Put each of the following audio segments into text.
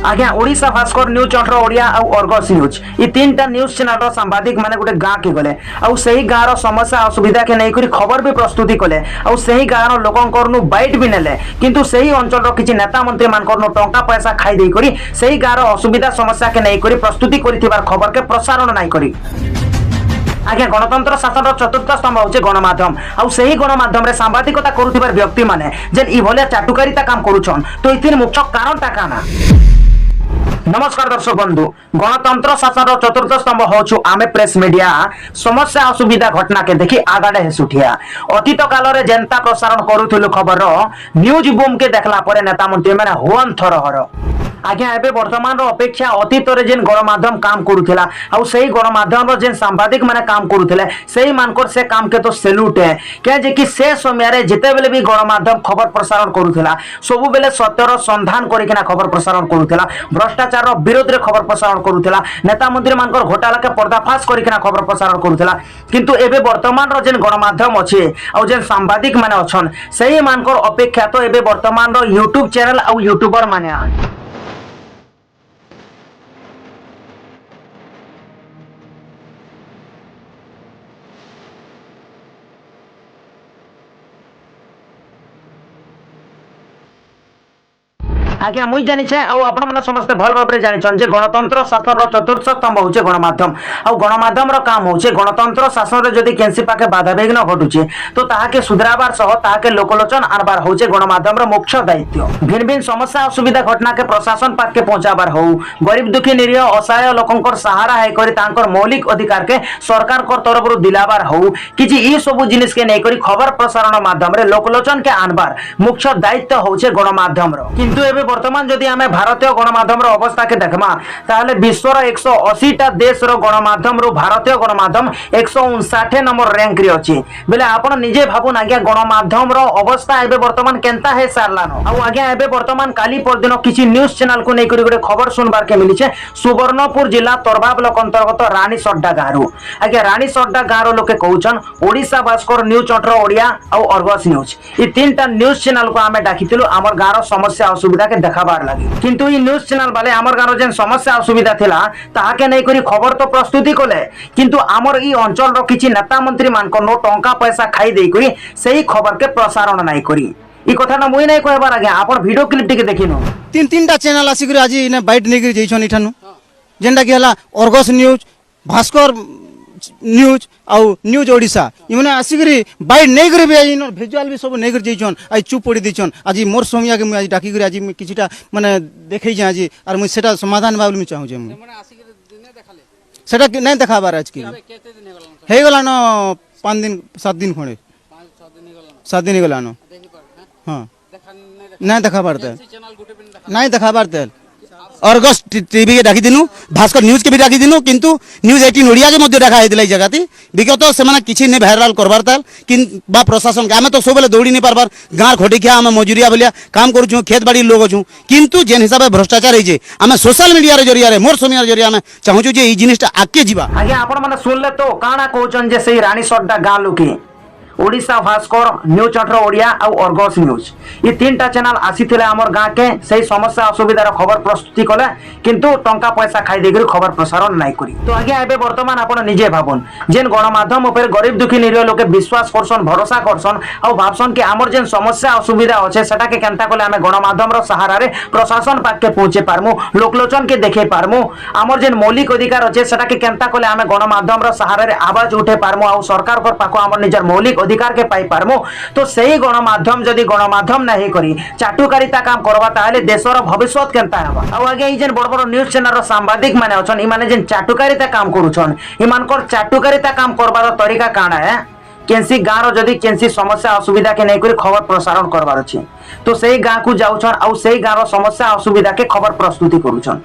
आज्ञा ओडिशा भास्कर न्यूज चंट्र ओडिया और Argus news ये तीनटा न्यूज चैनल सांबादिक माने गोटे गाँ के गले आउ सही गाँव समस्या असुविधा के नहीं करी खबर भी प्रस्तुति कले आउ सही गाँव लोकंकर बाइट भी नेले किंतु सही अंचल किसी नेता मंत्री मानकर टंका पैसा खाई दे करी सही गाँव असुविधा समस्या के नहीं करी प्रस्तुति करिथिबार खबर के प्रसारण नहीं करी। आज्ञा गणतंत्र शासन चतुर्थ स्तंभ हूँ गणमाध्यम आउ सही गणमाध्यम रे सांबादिकता करुथिबार व्यक्ति माने जेन इभलिया चाटुकारिता काम करुछन तो इथिर मुख्य कारणटा काना। नमस्कार दर्शक बंधु गणतंत्र शासन चतुर्थ स्तंभ हूँ आमे प्रेस मीडिया समस्या असुविधा घटना के देखी आगाड़े हेसुठिया अतीत काल रे जनता प्रसारण करुथिलु खबर न्यूज बूम के देखला परे नेता मंत्री माने हुअन थरहर आज्ञा एबे वर्तमान अपेक्षा अतीत रे जेन गणमाध्यम काम करुथिला आउ सही गणमाध्यम जेन सांबादिक माने काम करुथिले सही मानकर से काम के तो सैल्यूट है क्या जे कि से समय रे जेते बेले भी गणमाध्यम खबर प्रसारण करुथिला सबु बेले सत्यर संधान करिकिना खबर प्रसारण करुथिला भ्रष्टाचार विरोध रे खबर प्रसारण करुथिला नेता मंत्री मानकर घोटाला के पर्दाफाश करिकिना खबर प्रसारण करुथिला किंतु एबे वर्तमान रो जेन गणमाध्यम अछि आउ जेन सांबादिक माने अछन सही मानकर अपेक्षा तो एबे वर्तमान रो यूट्यूब चैनल आउ यूट्यूबर माने आज्ञा मुई जानी छे और आपण माने समस्त भल भाबरे जानि छन जे गणतंत्र शासन चतुर्थ स्तंभ होचे गणमाध्यम और गणमाध्यम रो काम होचे गणतंत्र शासन रे जदी केनसी पाके बाधा विघ्न घटुचे तो ताहाके सुधराबार सह ताहाके लोकलोचन आनबार होचे गणमाध्यम रो मुख्य दायित्व भिन्न भिन्न समस्या असुविधा घटना के प्रशासन पाके पहुंचाबार हो गरीब दुखी निरीह असहाय लोकंकर सहारा है करी तांकर मौलिक अधिकार के सरकार को तरफ रु दिलाबार हो किछि ई सब जिनिस के नै करी खबर प्रसारण माध्यम रे लोकलोचन के आनबार मुख्य दायित्व होचे गणमाध्यम रो किंतु एबे वर्तमान जदि आमे भारतीय गणमाध्यम रो अवस्था के देखमा ताहले विश्वर 180 टा देश रो गणमाध्यम रो भारतीय गणमाध्यम 159 नंबर रैंक रे अछि बेले आपण निजे भाबुन आज्ञा गणमाध्यम रो अवस्था एबे वर्तमान केनता हे सारलानो आ आज्ञा एबे वर्तमान काली परदिन किछि न्यूज चैनल को नै करी गोटे खबर सुनबार के मिली छे सुवर्णपुर जिला तोरबा ब्लॉक अंतर्गत रानी सड्डा गारू आज्ञा रानी सड्डा गारो लोके कहउछन ओडिशा भास्कर न्यूज चंट्र ओडिया आ अर्गस न्यूज ई तीनटा न्यूज चैनल को आमे डाकितिलु हमर गारो समस्या असुविधा के देखाबार लागि किंतु ई न्यूज चैनल वाले हमर गारो जेन समस्या असुविधा थिला ताहाके नै करी खबर तो प्रस्तुति कोले किंतु हमर ई अंचल रो किछि नेता मंत्री मानकर नो टंका पैसा खाई देई करी सही खबर के प्रसारण नै करी ई कथा न मुई नै कहबार आगे आपण वीडियो क्लिप टिके देखिनो तीन टा चैनल आसी करी आज इने बाइट नै करी जइछन इठानु जेंडा कि हला अर्गस न्यूज भास्कर न्यूज आउ न्यूज ओडिशा इमने आसिकरी बाइट नै करी भी इन विजुअल भी सब नै करी जइछन आज चुप पड़ी दिछन आज मोर समिया के मैं आज डाकी करी आज मैं किछिटा माने देखै जे आज आर मैं सेटा समाधान बाबुल में चाहू जे माने आसिकरी दिने देखाले सेटा नै देखाबार आज की केते दिन हे गला न 5 दिन 7 दिन खणे 7 दिन गला न हां नै देखाबार त नै देखाबार त अर्गस टीवी के डाकी दिनु भास्कर न्यूज के भी डाकी दिनु किंतु न्यूज 18 ओडिया के मध्य देखा हेदिलै जगती विगत सेमाने किछि नै वायरल करबार ताल किन बा प्रशासन के आमे तो सबले दौड़ी नै पारबार गार खोटी के आमे मजूरिया बलिया काम करू छु खेत बाड़ी लोग छु किंतु जेन हिसाब भ्रष्टाचार हे जे आमे सोशल मीडिया रे जरिया रे मोर सोमिया रे जरिया आमे चाहू छु जे ई जिनिसटा आके जीवा आगे आपण माने सुनले तो काना कहउछन जे सही रानी सड्डा गाँ लोके ओडिशा भास्कर न्यूज चंट्र ओडिया और अर्गस न्यूज ये तीनटा चैनल आसीथिले हमर गाँ के सही समस्या असुविधार खबर प्रस्तुति कले किंतु टंका पैसा खाई देकरी खबर प्रसारण नाइ करी तो आगे एबे वर्तमान आपण निजे भाबन जेन गणमाध्यम ऊपर गरीब दुखी निरीह लोके विश्वास करसन भरोसा करसन और भाबसन कि हमर जेन समस्या असुविधा अछि सेटा के केनता कले हमें गणमाध्यम रो सहारा रे प्रशासन पाक के पहुंचे पारमु लोकलोचन के देखे पारमु हमर जेन मौलिक अधिकार अछि सेटा के केनता कले हमें गणमाध्यम रो सहारा रे आवाज उठे पारमु और सरकार पर पाको हमर निजर मौलिक अधिकार के पाई पारमु तो सही गणमाध्यम जदि गणमाध्यम नहीं करी चाटुकारिता काम करबा ताले देशर भविष्य केनता हेबा आ आगे ई जेन बड़ बड़ न्यूज चैनल रो सांबादिक माने अछन ई माने जेन चाटुकारिता काम करूछन ई मानकर चाटुकारिता काम करबार तरीका काना है केनसी गाँव जदि केनसी समस्या असुविधा के नहीं करी खबर प्रसारण करबार अछि तो सही गाँ को जाउछन आ सही गाँव समस्या असुविधा के खबर प्रस्तुति करूछन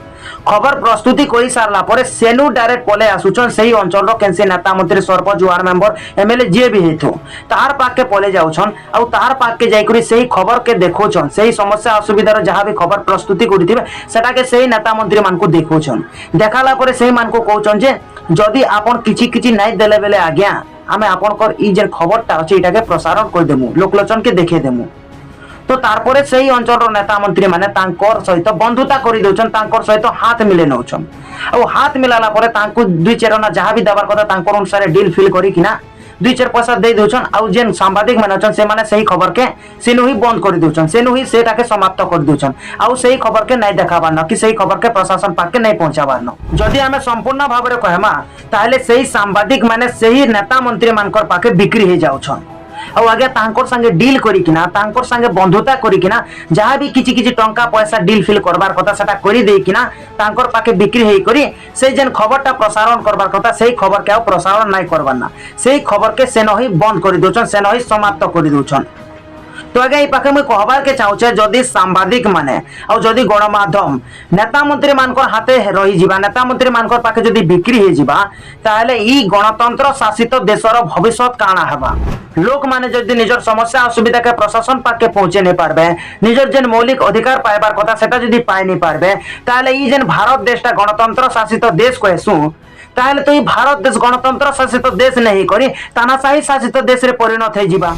खबर प्रस्तुति करि सारला परे सेनु डायरेक्ट पले आसुछन सही अंचल रो केनसी नेता मंत्री सरपंच वार्ड मेंबर एमएलए जे भी हेथो तार पाक के पले जाउछन आ तार पाक के जाई करी सही खबर के देखोछन सही समस्या असुविधा रो जहां भी खबर प्रस्तुति करिथिबे सेटा के सही नेता मंत्री मान को देखोछन देखाला परे सही मान को कहउछन जे जदि आपन किछि किछि नै देले बेले आज्ञा आमे आपनकर ई जे खबरटा अछि एटा के प्रसारण कर देमु लोकलोचन के देखे देमु तो तारपरे सेही अंचल नेता मंत्री माने तांकर सहित बंधुता करि दउछन तांकर सहित हाथ मिले नउछन और हाथ मिलाला परे तांकु दुई चेरना जहाँ भी देवार कथा तांकर अनुसार डील फिल करी किना दुई चार पैसा दे दउछन आउ जेन सांबादिक माने अछन से माने सही खबर के सेनु ही बंद कर दउछन सेनु ही सेटा के समाप्त कर दउछन आउ सही खबर के नै देखाबार न कि सही खबर के प्रशासन पाके नै पहुंचाबार न जदि हमें संपूर्ण भाव रे कहमा ताले सही सांबादिक माने सही नेता मंत्री मानकर पाके बिक्री हे जाउछन और आगे तांकर संगे डील करिकिना तांकर संगे बंधुता करिकिना जहाँ भी किछि किछि टंका पैसा डील फिल करबार कथा सेटा करि देकिना तांकर पाके बिक्री हेई करी से जेन खबरटा प्रसारण करबार कथा सेही खबर के प्रसारण नाइ करबार ना सेही खबर के सेन ही बंद करि दोछन सेन ही समाप्त करि दोछन तो आगे ये पाखे मुझे कहबार के चाहूचे जदि सांबादिक माने और जदि गणमाध्यम नेता मंत्री मानकर हाथे रही जिबा नेता मंत्री मानकर पाखे जदि बिक्री हे जिबा ताहले ई गणतंत्र शासित देशर भविष्यत काना हेबा लोक माने जदि निजर समस्या असुविधा के प्रशासन पाके पहुंचे नहीं पारबे निजर जेन मौलिक अधिकार पाइबार कथा सेटा जदि पाइ नहीं पारबे ताहले ई जेन भारत देशटा गणतंत्र शासित देश कहसु ताहले तो ई भारत देश गणतंत्र शासित देश नहीं करी तानाशाही शासित देश रे परिणत हे जिबा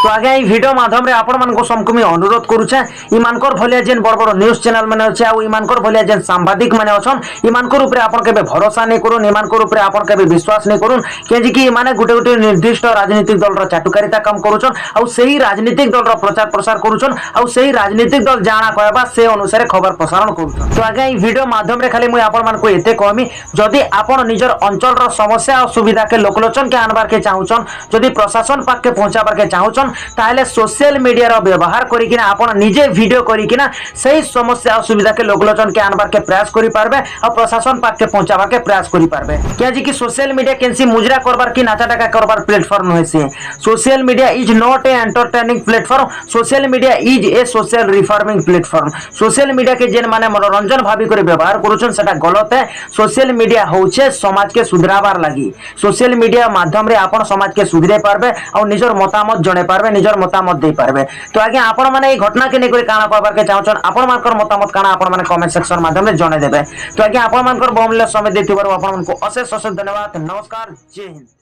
तो आगे ये वीडियो माध्यम रे आपण मन को समकमी अनुरोध करूछे इमानकर भलिया जेन बड़ बड़ न्यूज चैनल माने अछि आ इमानकर भलिया जेन सांबादिक माने अछन इमानकर ऊपर आपण केबे भरोसा नै करून इमानकर ऊपर आपण केबे विश्वास नै करून केजि कि माने गुटे गुटे निर्दिष्ट राजनीतिक दल रो चाटुकारिता काम करूछन आ सेही राजनीतिक दल रो प्रचार प्रसार करूछन आ सेही राजनीतिक दल जाना कहबा से अनुसार खबर प्रसारण करूछन तो आगे ये वीडियो माध्यम रे खाली मुई आपण मन को एते कहमी जदि आपण निजर अंचल रो समस्या और सुविधा के लोकलोचन के आनबार के चाहुछन जदि प्रशासन पाक के पहुंचाबार के चाहुछन ताहले सोशल मीडिया रो व्यवहार करिकिना आपण निजे वीडियो करिकिना सही समस्या असुविधा के लोकलोचन के आनबार के प्रयास करि पारबे और प्रशासन पाक के पहुंचाबार के प्रयास करि पारबे क्या जी कि सोशल मीडिया केनसी मुजरा करबार कि नाचा टाका करबार प्लेटफॉर्म होय से social media is not a entertaining platform social media is a social reforming platform social media के जेन माने मनोरंजन भाबी करे व्यवहार करूछन सेटा गलत है सोशल मीडिया होउछे समाज के सुधराबार लागि सोशल मीडिया माध्यम रे आपण समाज के सुधरे पारबे और निजर मतामत जणे पारबे निजर मतामत दे पारबे तो आगे आपण माने ए घटना के नै करी काना कहबार के चाहछन आपण मानकर मतामत काना आपण माने कमेंट सेक्शन माध्यम रे जणे देबे तो आगे आपण मानकर बहुमूल्य समय देथिबार आपण मानको अशेष अशेष धन्यवाद नमस्कार जय हिंद।